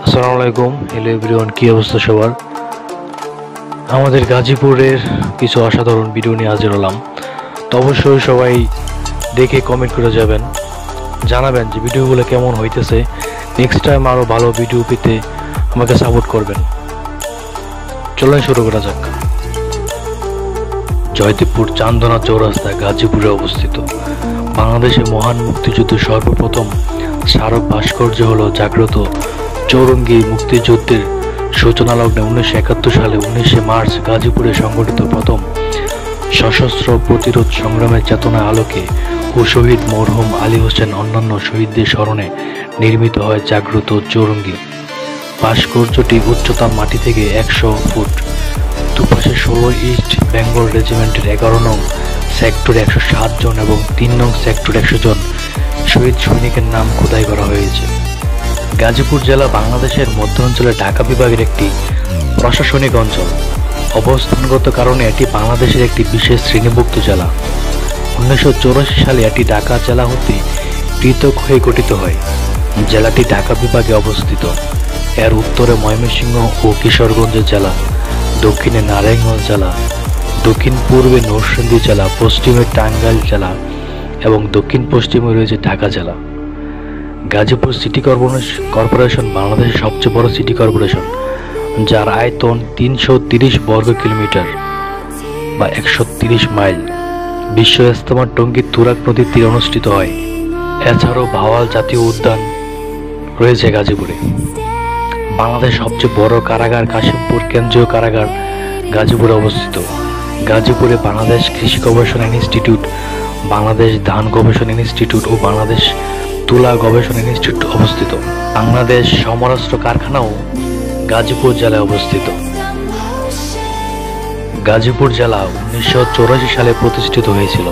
আসসালামু আলাইকুম। Hello everyone, কি অবস্থা সবার? আমাদের গাজীপুরের কিছু অসাধারণ ভিডিও নিয়ে হাজির হলাম। তো অবশ্যই সবাই দেখে কমেন্ট করে যাবেন, জানাবেন যে ভিডিওগুলো কেমন হইতেছে। নেক্সট টাইম আরও ভালো ভিডিও পেতে আমাকে সাপোর্ট করবেন। চলুন শুরু করা যাক। জয়দেবপুর চান্দনা চৌরাস্তা গাজীপুরে অবস্থিত। বাংলাদেশে মহান মুক্তিযুদ্ধের সর্বপ্রথম স্মারক ভাস্কর্য হল জাগ্রত চৌরঙ্গী। মুক্তিযুদ্ধের সূচনা লগ্নে 1971 সালে 19শে মার্চ গাজীপুরে সংগঠিত প্রথম সশস্ত্র প্রতিরোধ সংগ্রামের চেতনা আলোকে ও শহীদ মরহুম আলী হোসেন অন্যান্য শহীদদের স্মরণে নির্মিত হয় জাগ্রত চৌরঙ্গী। ভাস্কর্যটি উচ্চতা মাটি থেকে 100 ফুট। দুপাশে 16 ইস্ট বেঙ্গল রেজিমেন্টের 11 নং সেক্টর 107 জন এবং 3 নং সেক্টর 100 জন শহীদ সৈনিকের নাম খোদাই করা হয়েছে। গাজীপুর জেলা বাংলাদেশের মধ্যাঞ্চলে ঢাকা বিভাগের একটি প্রশাসনিক অঞ্চল। অবস্থানগত কারণে এটি বাংলাদেশের একটি বিশেষ শ্রেণীভুক্ত জেলা। 1984 সালে এটি ঢাকা জেলা হতে পৃথক হয়ে গঠিত হয়। জেলাটি ঢাকা বিভাগে অবস্থিত। এর উত্তরে ময়মনসিংহ ও কিশোরগঞ্জ জেলা, দক্ষিণে নারায়ণগঞ্জ জেলা, দক্ষিণ পূর্বে নরসিংদী জেলা, পশ্চিমে টাঙ্গাইল জেলা এবং দক্ষিণ পশ্চিমে রয়েছে ঢাকা জেলা। গাজীপুর সিটি কর্পোরেশন বাংলাদেশের সবচেয়ে বড় সিটি কর্পোরেশন, যার আয়তন 330 বর্গ কিলোমিটার বা 130 মাইল। বিশ্ব ইজতেমা টঙ্গী তুরাগ নদীর তীরে অনুষ্ঠিত হয়। এছাড়াও ভাওয়াল জাতীয় উদ্যান রয়েছে গাজীপুরে। বাংলাদেশ সবচেয়ে বড় কারাগার কাশিমপুর কেন্দ্রীয় কারাগার গাজীপুরে অবস্থিত। গাজীপুরে বাংলাদেশ কৃষি গবেষণা ইনস্টিটিউট, বাংলাদেশ ধান গবেষণা ইনস্টিটিউট ও বাংলাদেশ তুলা গবেষণা ইনস্টিটিউট অবস্থিত। বাংলাদেশ সমরাস্ত্র কারখানাও গাজীপুর জেলায় অবস্থিত। গাজীপুর জেলা 1984 সালে প্রতিষ্ঠিত হয়েছিল।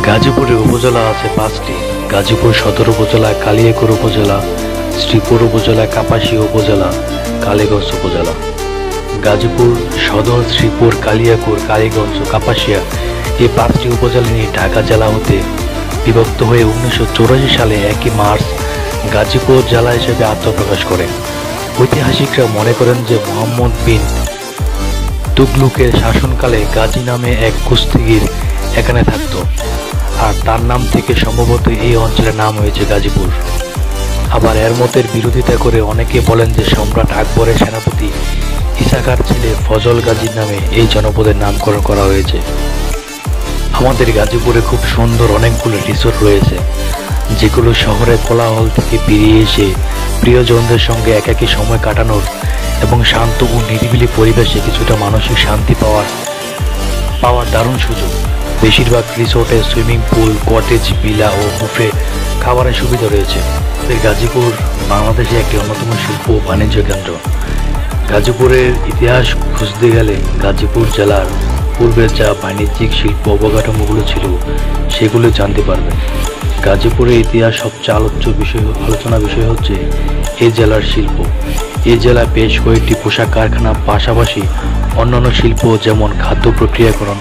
গাজীপুরের উপজেলা আছে 5টি। গাজীপুর সদর উপজেলা, কালিয়াকৈর উপজেলা, শ্রীপুর উপজেলা, কাপাসিয়া উপজেলা, কালীগঞ্জ উপজেলা। গাজীপুর সদর, শ্রীপুর, কালিয়াকৈর, কালীগঞ্জ, কাপাসিয়া এই 5টি উপজেলা নিয়ে ঢাকা জেলা হতে বিভক্ত হয়ে 1984 সালে 1 মার্চ গাজীপুর জেলা হিসেবে আত্মপ্রকাশ করে। ঐতিহাসিকরা মনে করেন যে মোহাম্মদ বিন তুগলুকের শাসনকালে গাজী নামে এক কুস্তিগির এখানে থাকত, আর তার নাম থেকে সম্ভবত এই অঞ্চলের নাম হয়েছে গাজীপুর। আবার এর মতের বিরোধিতা করে অনেকে বলেন যে সম্রাট আকবরের সেনাপতি ইসাখার ছেলে ফজল গাজীর নামে এই জনপদের নামকরণ করা হয়েছে। আমাদের গাজীপুরে খুব সুন্দর অনেকগুলো রিসোর্ট রয়েছে, যেগুলো শহরের কোলাহল থেকে বেরিয়ে এসে প্রিয়জনদের সঙ্গে একাকী সময় কাটানোর এবং শান্ত ও নিরিবিলি পরিবেশে কিছুটা মানসিক শান্তি পাওয়ার দারুণ সুযোগ। বেশিরভাগ রিসোর্টে সুইমিং পুল, কটেজ, ভিলা ও বুফে খাবারের সুবিধা রয়েছে। গাজীপুর বাংলাদেশে একটি অন্যতম শিল্প ও বাণিজ্য কেন্দ্র। গাজীপুরের ইতিহাস খুঁজতে গেলে গাজীপুর জেলার পূর্বে যা বাণিজ্যিক শিল্প অবকাঠামোগুলো ছিল সেগুলো জানতে পারবেন। গাজীপুরের ইতিহাস সবচেয়ে আলোচনা বিষয় হচ্ছে এই জেলার শিল্প। এই জেলায় বেশ কয়েকটি পোশাক কারখানা, পাশাপাশি অন্যান্য শিল্প যেমন খাদ্য প্রক্রিয়াকরণ,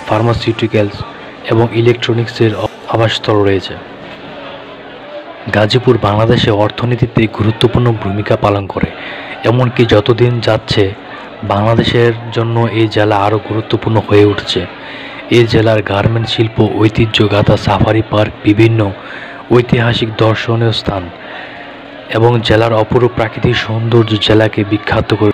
ফার্মাসিউটিক্যালস এবং ইলেকট্রনিক্সের আবাসস্থল রয়েছে। গাজীপুর বাংলাদেশে অর্থনীতিতে গুরুত্বপূর্ণ ভূমিকা পালন করে। এমনকি যতদিন যাচ্ছে বাংলাদেশের জন্য এই জেলা আরও গুরুত্বপূর্ণ হয়ে উঠছে। এই জেলার গার্মেন্টস শিল্প, ঐতিহ্যগাথা, সাফারি পার্ক, বিভিন্ন ঐতিহাসিক দর্শনীয় স্থান এবং জেলার অপরূপ প্রাকৃতিক সৌন্দর্য জেলাকে বিখ্যাত করে।